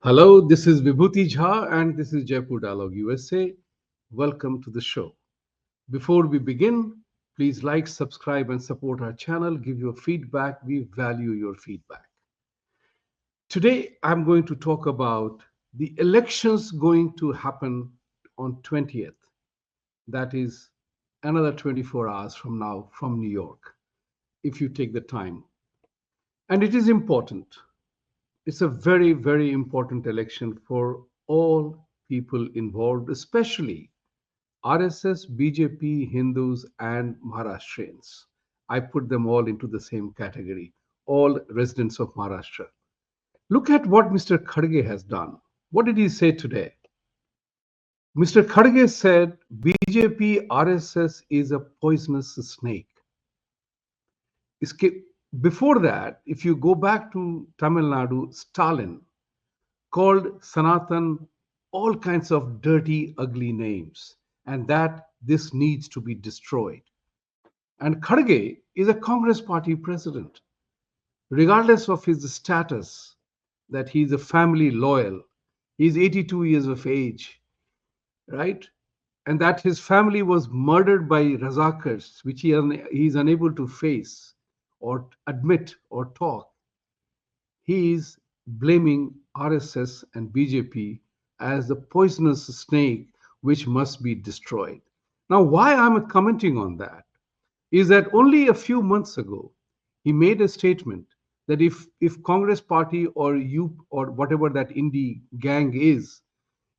Hello, this is Vibhuti Jha and this is Jaipur Dialogue USA. Welcome to the show. Before we begin, please like, subscribe, and support our channel. Give your feedback. We value your feedback. Today, I'm going to talk about the elections going to happen on 20th. That is another 24 hours from now from New York, if you take the time. And it is important. It's a very, very important election for all people involved, especially RSS, BJP, Hindus, and Maharashtrians. I put them all into the same category, all residents of Maharashtra. Look at what Mr. Kharge has done. What did he say today? Mr. Kharge said BJP RSS is a poisonous snake. Before that, if you go back to Tamil Nadu, Stalin called Sanatan all kinds of dirty, ugly names, and that this needs to be destroyed. And Kharge is a Congress party president, regardless of his status, that he's a family loyal, he's 82 years of age, right? And that his family was murdered by Razakars, which he is unable to face or admit or talk. He is blaming RSS and BJP as the poisonous snake which must be destroyed. Now, why I'm commenting on that is that only a few months ago, he made a statement that if Congress party or you or whatever that indie gang is,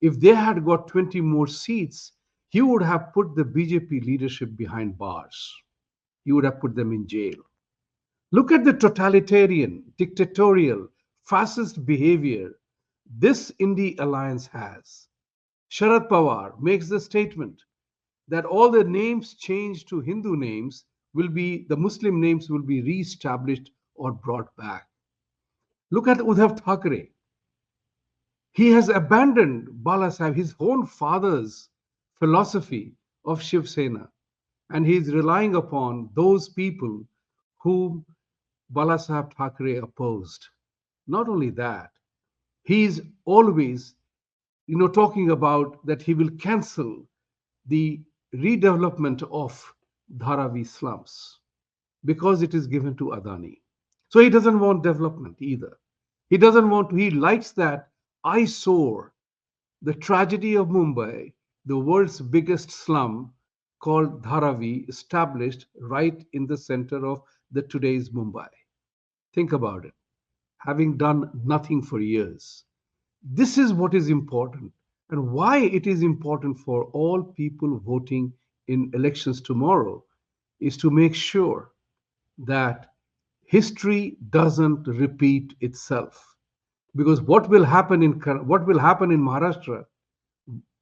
if they had got 20 more seats, he would have put the BJP leadership behind bars. He would have put them in jail. Look at the totalitarian, dictatorial, fascist behavior this Indie alliance has. Sharad Pawar makes the statement that all the names changed to Hindu names the Muslim names will be re-established or brought back. Look at Uddhav Thackeray. He has abandoned Bala Sahib, his own father's philosophy of Shiv Sena, and he is relying upon those people whom Bala Sahib Thackeray opposed. Not only that, he is always, talking about that he will cancel the redevelopment of Dharavi slums because it is given to Adani. So he doesn't want development either. He likes that eyesore, the tragedy of Mumbai, the world's biggest slum called Dharavi, established right in the center of the today's Mumbai. Think about it. Having done nothing for years. This is what is important and why it is important for all people voting in elections tomorrow is to make sure that history doesn't repeat itself. Because what will happen in Maharashtra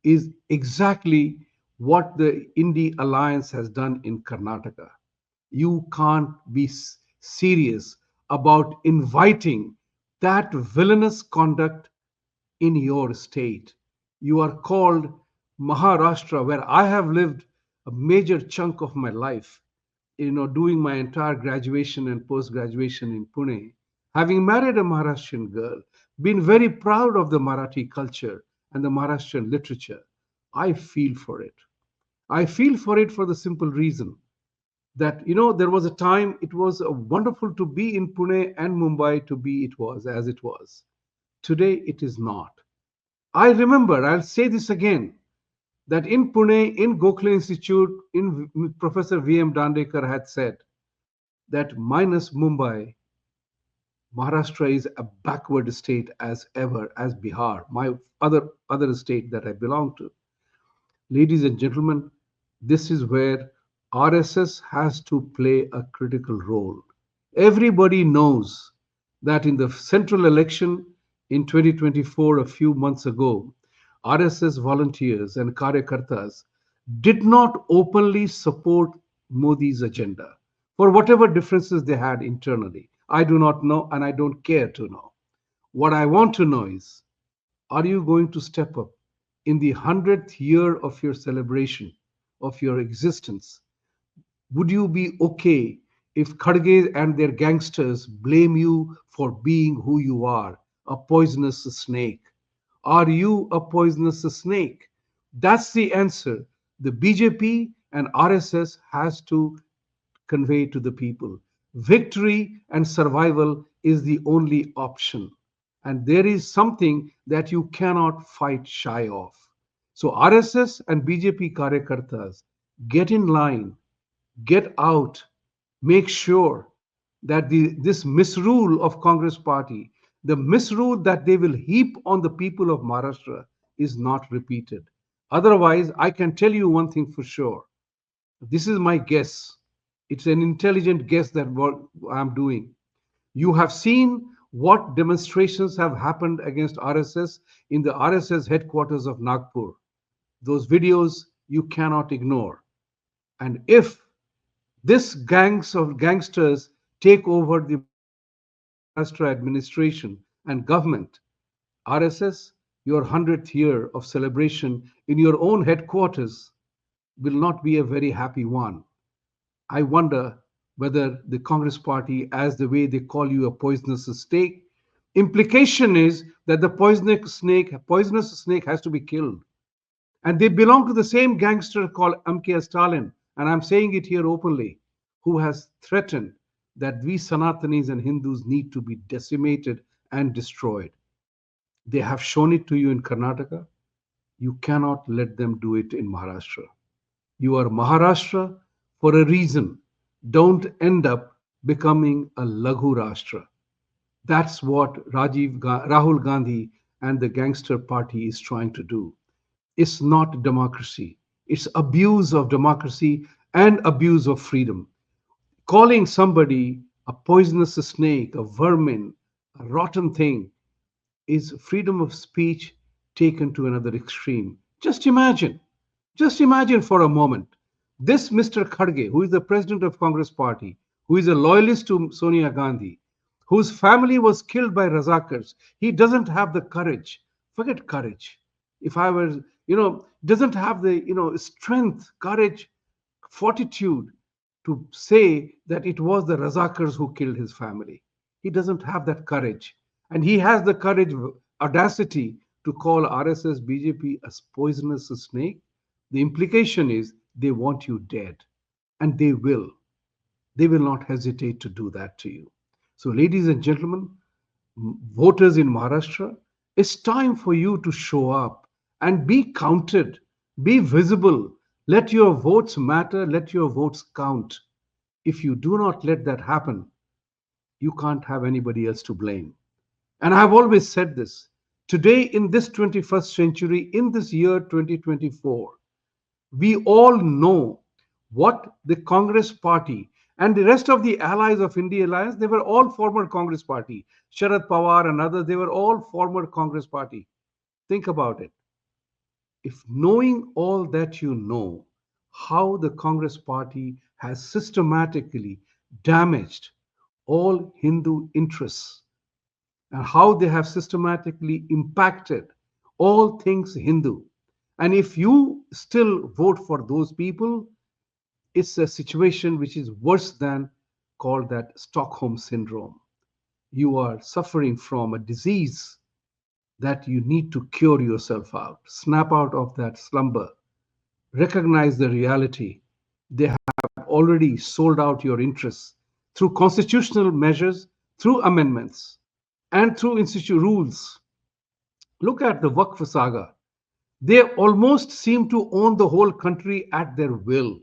is exactly what the Indie Alliance has done in Karnataka. You can't be serious about inviting that villainous conduct in your state. You are called Maharashtra, where I have lived a major chunk of my life, doing my entire graduation and post graduation in Pune, having married a Maharashtrian girl, been very proud of the Marathi culture and the Maharashtrian literature. I feel for it. I feel for it for the simple reason that there was a time it was wonderful to be in Pune and Mumbai to be it was as it was. Today it is not. I remember, I'll say this again, that in Pune, in Gokhale Institute, Professor V.M. Dandekar had said that minus Mumbai, Maharashtra is a backward state as ever, as Bihar, my other state that I belong to. Ladies and gentlemen, this is where RSS has to play a critical role. Everybody knows that in the central election in 2024, a few months ago, RSS volunteers and karyakartas did not openly support Modi's agenda for whatever differences they had internally. I do not know and I don't care to know. What I want to know is, are you going to step up in the 100th year of your celebration, of your existence? Would you be okay if Kharge and their gangsters blame you for being who you are, a poisonous snake? Are you a poisonous snake? That's the answer the BJP and RSS has to convey to the people. Victory and survival is the only option. And there is something that you cannot fight shy of. So, RSS and BJP Karyakartas, get in line, get out, make sure that this misrule of Congress party, the misrule that they will heap on the people of Maharashtra is not repeated. Otherwise, I can tell you one thing for sure. This is my guess. It's an intelligent guess that what I'm doing. You have seen what demonstrations have happened against RSS in the RSS headquarters of Nagpur. Those videos you cannot ignore. And if this gangs of gangsters take over the Maharashtra administration and government, RSS, your 100th year of celebration in your own headquarters will not be a very happy one. I wonder whether the Congress party, as the way they call you a poisonous snake, implication is that the poisonous snake has to be killed. And they belong to the same gangster called MK Stalin, and I'm saying it here openly, who has threatened that we Sanatanis and Hindus need to be decimated and destroyed. They have shown it to you in Karnataka. You cannot let them do it in Maharashtra. You are Maharashtra for a reason. Don't end up becoming a Laghu Rashtra. That's what Rahul Gandhi and the gangster party is trying to do. It's not democracy. It's abuse of democracy and abuse of freedom. Calling somebody a poisonous snake, a vermin, a rotten thing is freedom of speech taken to another extreme. Just imagine for a moment this Mr. Kharge, who is the president of Congress Party, who is a loyalist to Sonia Gandhi, whose family was killed by Razakars, he doesn't have the courage. Forget courage. If I were, doesn't have the, strength, courage, fortitude to say that it was the Razakars who killed his family. He doesn't have that courage. And he has the courage, audacity to call RSS BJP a poisonous snake. The implication is they want you dead. And they will. They will not hesitate to do that to you. So, ladies and gentlemen, voters in Maharashtra, it's time for you to show up and be counted, be visible. Let your votes matter, let your votes count. If you do not let that happen, you can't have anybody else to blame. And I've always said this today, in this 21st century, in this year 2024, we all know what the Congress party and the rest of the allies of India Alliance, they were all former Congress party. Sharad Pawar and others, they were all former Congress party. Think about it. If knowing all that you know, how the Congress party has systematically damaged all Hindu interests and how they have systematically impacted all things Hindu. And if you still vote for those people, it's a situation which is worse than called that Stockholm syndrome. You are suffering from a disease that you need to cure yourself out, snap out of that slumber, recognize the reality. They have already sold out your interests through constitutional measures, through amendments, and through institute rules. Look at the Waqf saga. They almost seem to own the whole country at their will.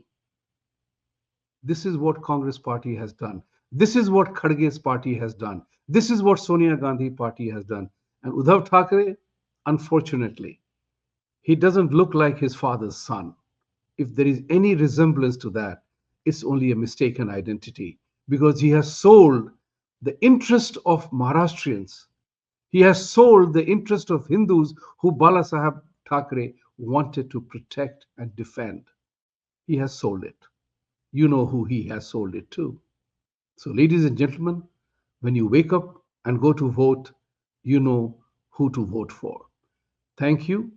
This is what Congress party has done. This is what Kharge's party has done. This is what Sonia Gandhi party has done. And Uddhav Thackeray, unfortunately, he doesn't look like his father's son. If there is any resemblance to that, it's only a mistaken identity because he has sold the interest of Maharashtrians. He has sold the interest of Hindus who Bala Saheb Thackeray wanted to protect and defend. He has sold it. You know who he has sold it to. So, ladies and gentlemen, when you wake up and go to vote, you know who to vote for. Thank you.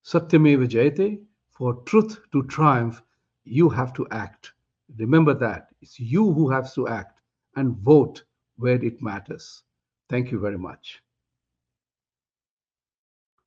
Satyameva Jayate. For truth to triumph, you have to act. Remember that. It's you who has to act and vote where it matters. Thank you very much.